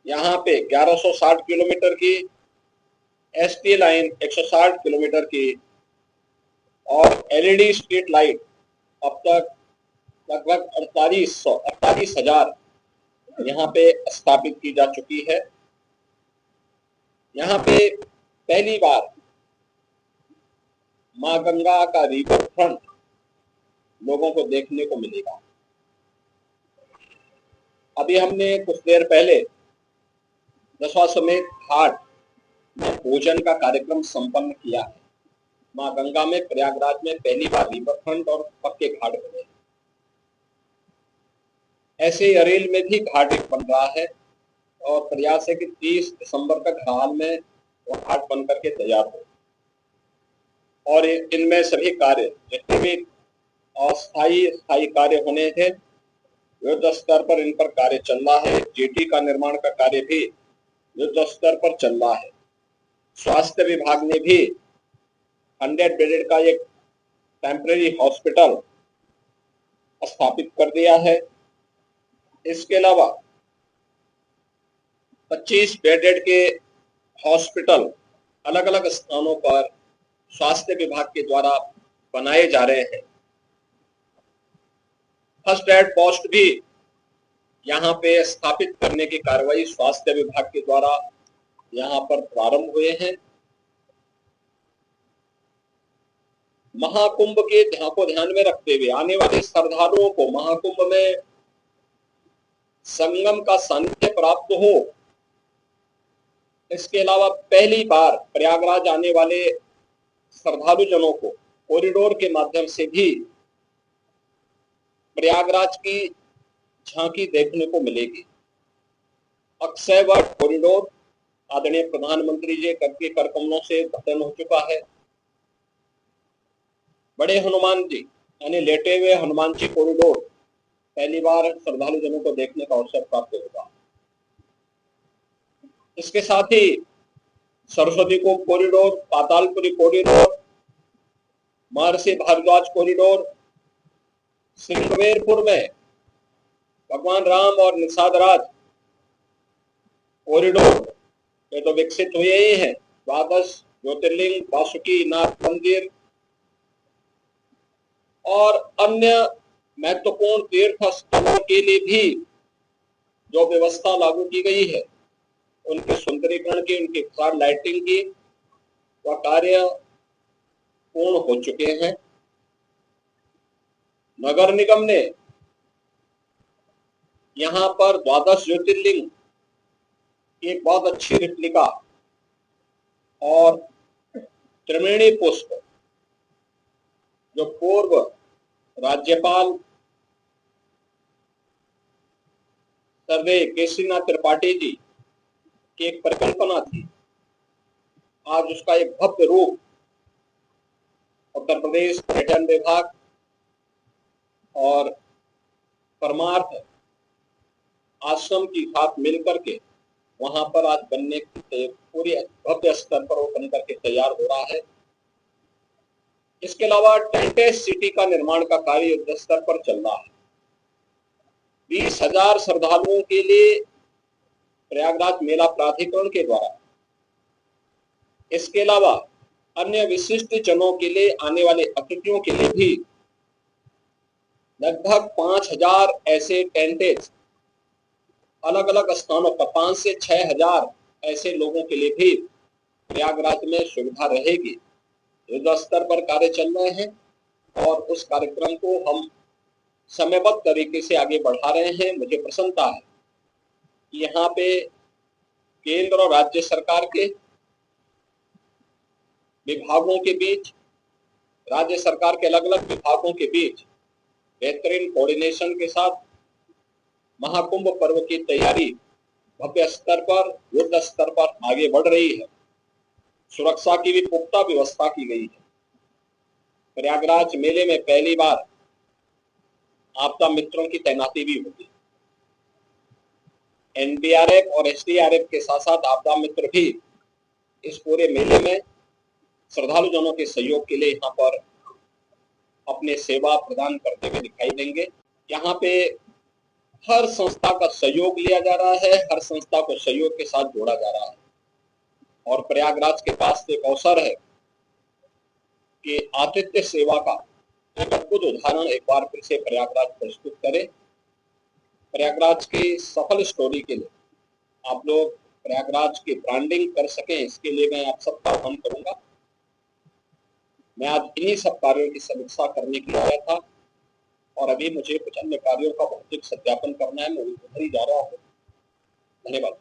यहाँ पे 1160 किलोमीटर की, एसटी लाइन 160 किलोमीटर की और एलईडी स्ट्रीट लाइट अब तक लगभग 48,000 यहाँ पे स्थापित की जा चुकी है। यहाँ पे पहली बार मां गंगा का रिवर फ्रंट लोगों को देखने को मिलेगा। अभी हमने कुछ देर पहले दशाश्वमेध घाट में पूजन का कार्यक्रम संपन्न किया है। मां गंगा में प्रयागराज में पहली बार रिवर फ्रंट और पक्के घाट बने। ऐसे ही अरेल में भी घाट एक बन रहा है और प्रयास है कि 30 दिसंबर तक हाल में वो घाट बन करके तैयार हो और इनमें सभी कार्य जितने भी अस्थायी स्थायी कार्य होने थे युद्ध स्तर पर इन पर कार्य चल रहा है। जेटी का निर्माण का कार्य भी युद्ध स्तर पर चल रहा है। स्वास्थ्य विभाग ने भी 100 बेडेड का एक टेम्परेरी हॉस्पिटल स्थापित कर दिया है। इसके अलावा 25 बेडेड के हॉस्पिटल अलग अलग स्थानों पर स्वास्थ्य विभाग के द्वारा बनाए जा रहे हैं। फर्स्ट एड पोस्ट भी यहाँ पे स्थापित करने की कार्रवाई स्वास्थ्य विभाग के द्वारा यहाँ पर प्रारंभ हुए हैं। महाकुंभ के को ध्यान में रखते हुए आने वाले श्रद्धालुओं को महाकुंभ में संगम का सानिध्य प्राप्त हो। इसके अलावा पहली बार प्रयागराज आने वाले श्रद्धालु जनों को कॉरिडोर के माध्यम से भी प्रयागराज की झांकी देखने को मिलेगी। अक्षय वट कॉरिडोर आदरणीय प्रधानमंत्री जी के कर कमलों से उद्घाटन हो चुका है। बड़े हनुमान जी यानी लेटे हुए हनुमान जी कॉरिडोर पहली बार श्रद्धालु जनों को देखने का अवसर प्राप्त होगा। इसके साथ ही सरस्वती को कॉरिडोर, पातालपुरी कॉरिडोर, महर्षि भारद्वाज कॉरिडोर, श्रृंगवेरपुर में भगवान राम और निषाद राज कॉरिडोर ये तो विकसित हुए ही हैं। 12 ज्योतिर्लिंग, वासुकी नाथ मंदिर और अन्य महत्वपूर्ण तीर्थ स्थलों के लिए भी जो व्यवस्था लागू की गई है उनके सुंदरीकरण की, उनकी कार लाइटिंग की वह कार्य पूर्ण हो चुके हैं। नगर निगम ने यहाँ पर 12 ज्योतिर्लिंग की एक बहुत अच्छी रेप्लिका और त्रिवेणी पुष्प जो पूर्व राज्यपाल सर्वे केसरीनाथ त्रिपाठी जी की एक परिकल्पना थी, आज उसका एक भव्य रूप उत्तर प्रदेश पर्यटन विभाग और परमार्थ आश्रम की साथ मिलकर के वहां पर आज बनने के पूरे भव्य स्तर पर वो बन करके तैयार हो रहा है। इसके अलावा टेंटेज सिटी का निर्माण का कार्य युद्ध स्तर पर चल रहा है। 20,000 श्रद्धालुओं के लिए प्रयागराज मेला प्राधिकरण के द्वारा, इसके अलावा अन्य विशिष्ट जनों के लिए, आने वाले अतिथियों के लिए भी लगभग 5,000 ऐसे टेंटेज अलग अलग स्थानों पर 5 से 6,000 ऐसे लोगों के लिए भी प्रयागराज में सुविधा रहेगी। युद्ध स्तर पर कार्य चल रहे हैं और उस कार्यक्रम को हम समयबद्ध तरीके से आगे बढ़ा रहे हैं। मुझे प्रसन्नता है कि यहाँ पे केंद्र और राज्य सरकार के विभागों के बीच, राज्य सरकार के अलग अलग विभागों के बीच बेहतरीन कोऑर्डिनेशन के साथ महाकुंभ पर्व की तैयारी भव्य स्तर पर, युद्ध स्तर पर आगे बढ़ रही है। सुरक्षा की भी पुख्ता व्यवस्था की गई है। प्रयागराज मेले में पहली बार आपदा मित्रों की तैनाती भी होगी। एनडीआरएफ और एसडीआरएफ के साथ साथ आपदा मित्र भी इस पूरे मेले में श्रद्धालु जनों के सहयोग के लिए यहाँ पर अपने सेवा प्रदान करते हुए दिखाई देंगे। यहाँ पे हर संस्था का सहयोग लिया जा रहा है, हर संस्था को सहयोग के साथ जोड़ा जा रहा है। और प्रयागराज के पास एक अवसर है कि आतिथ्य सेवा का एक अद्भुत उदाहरण एक बार फिर से प्रयागराज प्रस्तुत करे। प्रयागराज की सफल स्टोरी के लिए आप लोग प्रयागराज की ब्रांडिंग कर सकें, इसके लिए मैं आप सबका आह्वान करूंगा। मैं आज इन्हीं सब कार्यों की समीक्षा करने के लिए आया था और अभी मुझे कुछ अन्य कार्यों का भौतिक सत्यापन करना है। मैं उधर ही जा रहा हूँ। धन्यवाद।